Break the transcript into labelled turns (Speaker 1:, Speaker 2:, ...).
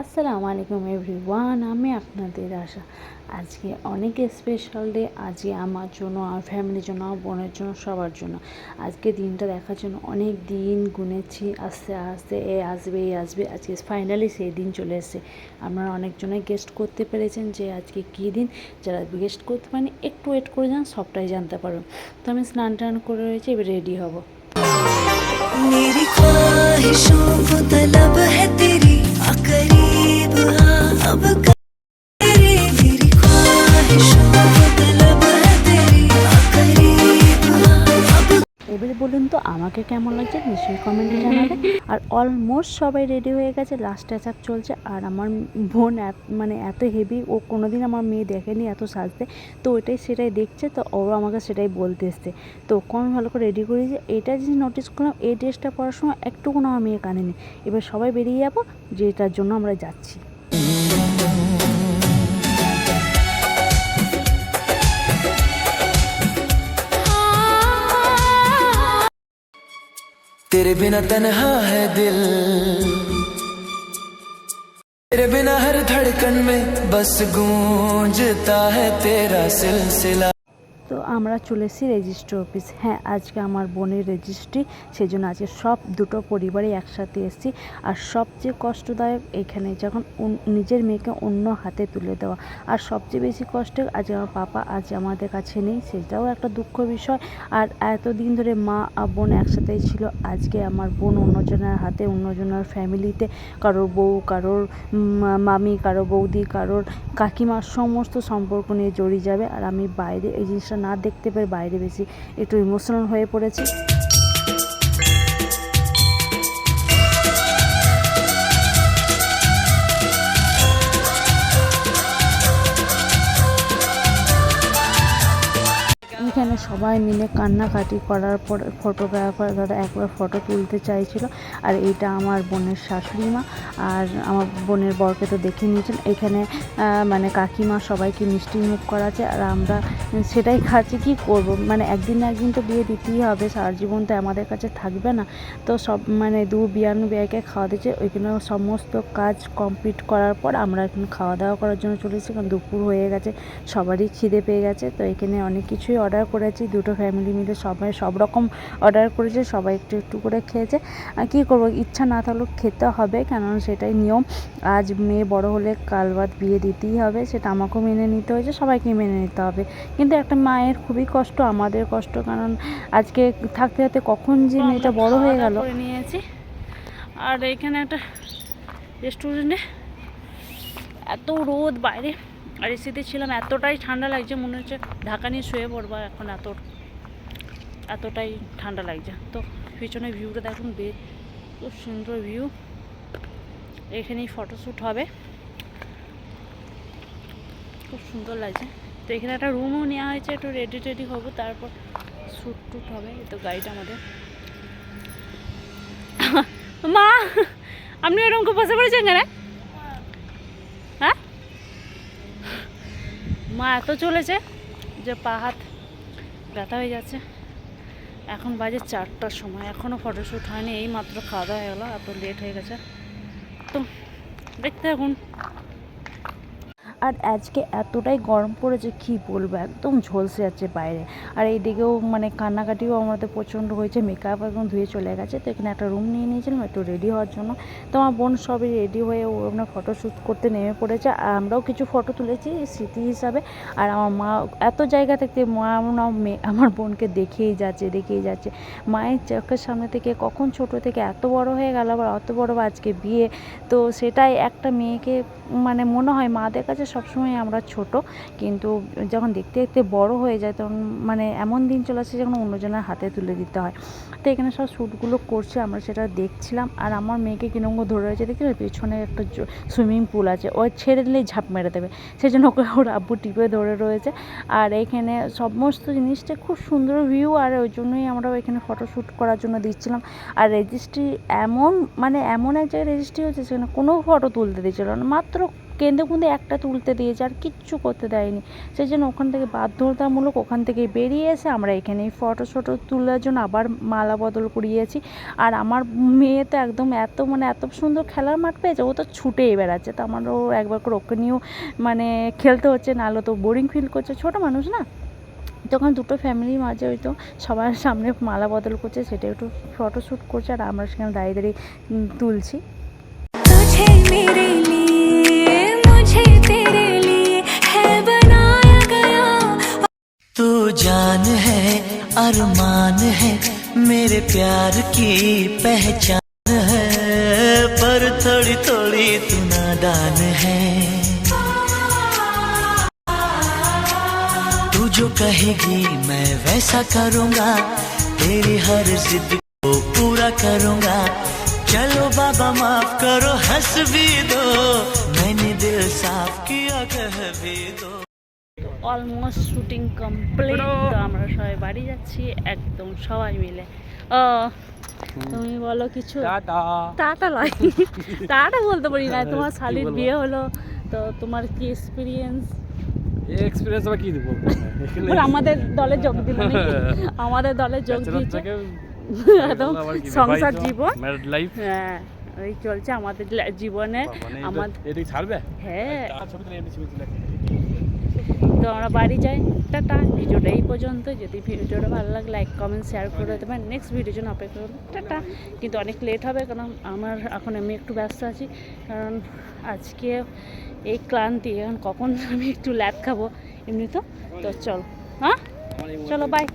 Speaker 1: আসসালামু আলাইকুম এভরিওয়ান, আমি আপনাদের আশা। আজকে অনেক স্পেশাল ডে। আজকে আমার জন্য, আমার ফ্যামিলির জন্য, আমার বোনের জন্য, সবার জন্য। আজকে দিনটা দেখার জন্য অনেক দিন গুনেছি, আস্তে আস্তে এ আসবে এই আসবে, আজকে ফাইনালি সেই দিন চলে এসেছে। আপনারা অনেকজনে গেস্ট করতে পেরেছেন যে আজকে কী দিন। যারা গেস্ট করতে পারেনি একটু ওয়েট করে যান, সবটাই জানতে পারবেন। তো আমি স্নান টান করে রয়েছি, এবার রেডি হব।
Speaker 2: मेरी ख्वाहिशों को तलब है तेरी करीब अब मेरी ख्वाहिशों को तलब है तेरी करीब अब।
Speaker 1: এবারে বলুন তো আমাকে কেমন লাগছে, নিশ্চয়ই কমেন্টে জানাবে। আর অলমোস্ট সবাই রেডি হয়ে গেছে, লাস্ট টাচ চলছে। আর আমার বোন মানে এত হেভি, ও কোনোদিন আমার মেয়ে দেখেনি এত সাজতে। তো সেটাই দেখছে, তো ওরা আমাকে সেটাই বলতে এসছে। তো ওকে আমি ভালো করে রেডি করেছি। এটা যে নোটিস করলাম, এই ড্রেসটা পরার সময় একটুকুনো আমার মেয়ে কানেনি। এবার সবাই বেরিয়ে যাবো, যেটার জন্য আমরা যাচ্ছি।
Speaker 2: तेरे बिना तन्हा है दिल, तेरे बिना हर धड़कन में बस गूंजता है तेरा सिलसिला।
Speaker 1: তো আমরা চলে এসেছি রেজিস্ট্রি অফিস। হ্যাঁ, আজকে আমার বোনের রেজিস্ট্রি, সেই জন্য আজকে সব দুটো পরিবারই একসাথে এসেছি। আর সবচেয়ে কষ্টদায়ক এখানে যখন নিজের মেয়েকে অন্য হাতে তুলে দেওয়া। আর সবচেয়ে বেশি কষ্টের আজ আমার পাপা আজ আমাদের কাছে নেই, সেটাও একটা দুঃখ বিষয়। আর এতদিন ধরে মা আর বোন একসাথেই ছিল, আজকে আমার বোন অন্যজনের হাতে, অন্যজনের ফ্যামিলিতে, কারোর বউ, কারোর মামি, কারোর বৌদি, কারোর কাকিমার সমস্ত সম্পর্ক নিয়ে জড়িয়ে যাবে। আর আমি বাইরে এই জিনিসটা না দেখতে পেরে বাইরে বেশি একটু ইমোশনাল হয়ে পড়েছি। এখানে সবাই মিলে কান্নাকাটি করার পর ফটোগ্রাফার দাদা একবার ফটো তুলতে চাইছিল। আর এইটা আমার বোনের শাশুড়ি মা, আর আমার বোনের বরকে তো দেখে নিয়েছেন। এখানে মানে কাকিমা সবাইকে মিষ্টি মুখ করাচ্ছে, আর আমরা সেটাই খাচ্ছি। কি করব, মানে একদিন না একদিন তো বিয়ে দিতেই হবে, সারা জীবন তো আমাদের কাছে থাকবে না। তো সব মানে বিয়ানু বিয়াকে খাওয়া দিচ্ছে। ওইখানে সমস্ত কাজ কমপ্লিট করার পর আমরা এখন খাওয়া দাওয়া করার জন্য চলেছি, কারণ দুপুর হয়ে গেছে, সবারই খিদে পেয়ে গেছে। তো এখানে অনেক কিছুই অর্ডার করেছি, দুটো ফ্যামিলি মিলে সবাই সব রকম অর্ডার করেছে, সবাই একটু একটু করে খেয়েছে। আর কী করবো, ইচ্ছা না থাকলেও খেতে হবে, কেননা সেটাই নিয়ম। আজ মেয়ে বড় হলে কাল বাদ বিয়ে দিতেই হবে, সেটা আমাকেও মেনে নিতে হয়েছে, সবাইকে মেনে নিতে হবে। কিন্তু একটা মায়ের খুবই কষ্ট, আমাদের কষ্ট, কারণ আজকে থাকতে থাকতে কখন যে মেয়েটা বড় হয়ে গেল। নিয়েছি। আর এখানে একটা রেস্টুরেন্টে এত রোদ বাইরে, আর এসিতে ছিলাম, এতটাই ঠান্ডা লাগছে, মনে হচ্ছে ঢাকা নিয়ে শুয়ে পড়বো এখন, এতটাই ঠান্ডা লাগছে। তো পিছনে ভিউটা দেখুন, খুব সুন্দর ভিউ। এখানেই ফটোশ্যুট হবে, খুব সুন্দর লাগছে। তো এখানে একটা রুমও নেওয়া হয়েছে, একটু রেডি হবো, তারপর শ্যুট টুট হবে। এই তো গাড়িটা আমাদের। মা, আপনি এরকম খুব বসে পড়েছেন কেন? হ্যাঁ, মা এত চলেছে যে পা হাত ব্যথা হয়ে যাচ্ছে। এখন বাজে 4টার সময়, এখনও ফটোশ্যুট হয়নি, এই মাত্র খাওয়া দাওয়া হয়ে গেলো, এত লেট হয়ে গেছে। তো দেখতে থাকুন। আর আজকে এতটাই গরম পড়েছে কি বলবো, একদম ঝলসে যাচ্ছে বাইরে। আর এইদিকেও মানে কান্নাকাটিও আমাদের প্রচণ্ড হয়েছে, মেকআপ একদম ধুয়ে চলে গেছে। তো এখানে একটা রুম নিয়ে নিয়েছিলাম একটু রেডি হওয়ার জন্য। তো আমার বোন সবই রেডি হয়ে ও আমরা ফটোশ্যুট করতে নেমে পড়েছে, আর আমরাও কিছু ফটো তুলেছি স্মৃতি হিসাবে। আর আমার মা এত জায়গা থেকে আমার বোনকে দেখেই যাচ্ছে। মায়ের চোখের সামনে থেকে কখন ছোট থেকে এত বড় হয়ে গেল, আবার অত বড় আজকে বিয়ে। তো সেটাই একটা মেয়েকে মানে মনে হয় মাদের কাছে সবসময় আমরা ছোট, কিন্তু যখন দেখতে দেখতে বড় হয়ে যায় তখন মানে এমন দিন চলে আসে যখন অন্যজনের হাতে তুলে দিতে হয়। তো এখানে সব শ্যুটগুলো করছে, আমরা সেটা দেখছিলাম। আর আমার মেয়েকে কিরকম ধরে রয়েছে দেখছি, পেছনে একটা সুইমিং পুল আছে, ওই ছেড়ে দিলেই ঝাঁপ মেরে দেবে, সেই জন্য ওকে ওর আব্বু টিপে ধরে রয়েছে। আর এখানে সমস্ত জিনিসটা খুব সুন্দর ভিউ, আর ওই জন্যই আমরা এখানে ফটোশ্যুট করার জন্য দিচ্ছিলাম। আর রেজিস্ট্রি এমন এক জায়গায় রেজিস্ট্রি হচ্ছে, সেখানে কোনো ফটো তুলতে দিচ্ছিল না, মাত্র কেঁদে কুঁদে একটা তুলতে দিয়েছে, আর কিচ্ছু করতে দেয়নি। সেই জন্য ওখান থেকে বাধ্যতামূলক ওখান থেকে বেরিয়ে এসে আমরা এখানে ফটো শটো তোলার জন্য আবার মালা বদল করিয়েছি। আর আমার মেয়ে তো একদম এত মানে এত সুন্দর খেলার মাঠ পেয়েছে, ও তো ছুটেই বেড়াচ্ছে। তো আমারও একবার করে ওকে নিয়েও মানে খেলতে হচ্ছে, নাহলে তো বোরিং ফিল করছে, ছোটো মানুষ না। তখন দুটো ফ্যামিলির মাঝে ওই তো সবার সামনে মালা বদল করছে, সেটা একটু ফটোশ্যুট করছে, আর আমরা সেখানে দাঁড়িয়ে দাঁড়িয়ে তুলছি।
Speaker 3: तुझे मेरे लिए मुझे तेरे लिए है बनाया गया।
Speaker 2: तू जान है अरमान है मेरे प्यार की पहचान है, पर थोड़ी थोड़ी तू नादान है। तू जो कहेगी मैं वैसा करूँगा, तेरी हर जिद को पूरा करूँगा। चलो बाबा माफ करो हंस भी दो, मैंने दिल साफ किया कह भी दो।
Speaker 1: Almost shooting complete. তো আমরা সবাই বাড়ি যাচ্ছি একদম সবাই মিলে। ও তুমি বলো কিছু। টাটা লয়, টাটা বলতে পারি না। তোমার শালির বিয়ে হলো, তো তোমার কি এক্সপিরিয়েন্স?
Speaker 4: এক্সপিরিয়েন্স আবার কি দেবো,
Speaker 1: আমাদের দলে যোগ দিল নাকি? আমাদের দলে যোগ দিয়েছে একদম সংসার জীবন,
Speaker 4: ম্যারিড লাইফ।
Speaker 1: হ্যাঁ ওই চলছে আমাদের জীবনে। আমাদের
Speaker 4: এদিকে ছাড়বে,
Speaker 1: হ্যাঁ।
Speaker 4: ছবি তুলে এমনি ছবি তুলে।
Speaker 1: তো আমরা বাড়ি যাই। টাটা। ভিডিওটা এই পর্যন্ত। যদি ভিডিওটা ভালো লাগে লাইক কমেন্ট শেয়ার করে দেবেন। নেক্সট ভিডিওর জন্য অপেক্ষা করুন। টাটা। কিন্তু অনেক লেট হবে, কারণ আমার এখন আমি একটু ব্যস্ত আছি, কারণ আজকে এই ক্লান্তি, এখন কখন আমি একটু ল্যাব খাবো এমনি। তো চলো, হ্যাঁ চলো, বাই।